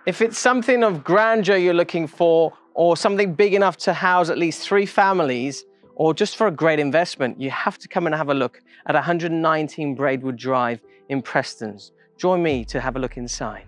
If it's something of grandeur you're looking for, or something big enough to house at least 3 families, or just for a great investment, you have to come and have a look at 119 Braidwood Drive in Prestons. Join me to have a look inside.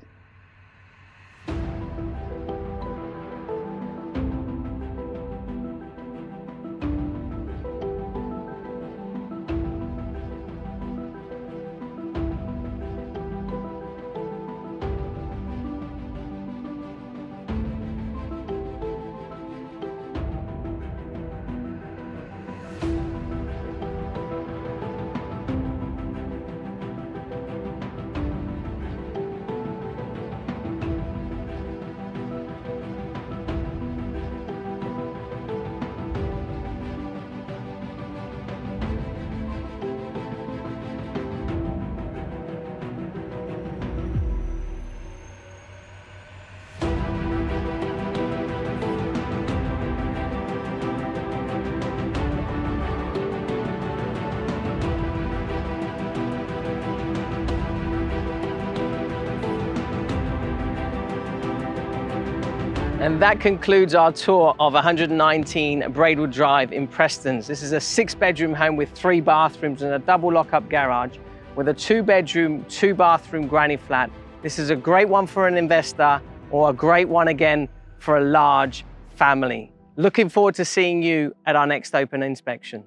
And that concludes our tour of 119 Braidwood Drive in Prestons. This is a 6-bedroom home with 3 bathrooms and a double lock-up garage with a 2-bedroom, 2-bathroom granny flat. This is a great one for an investor, or a great one again for a large family. Looking forward to seeing you at our next open inspection.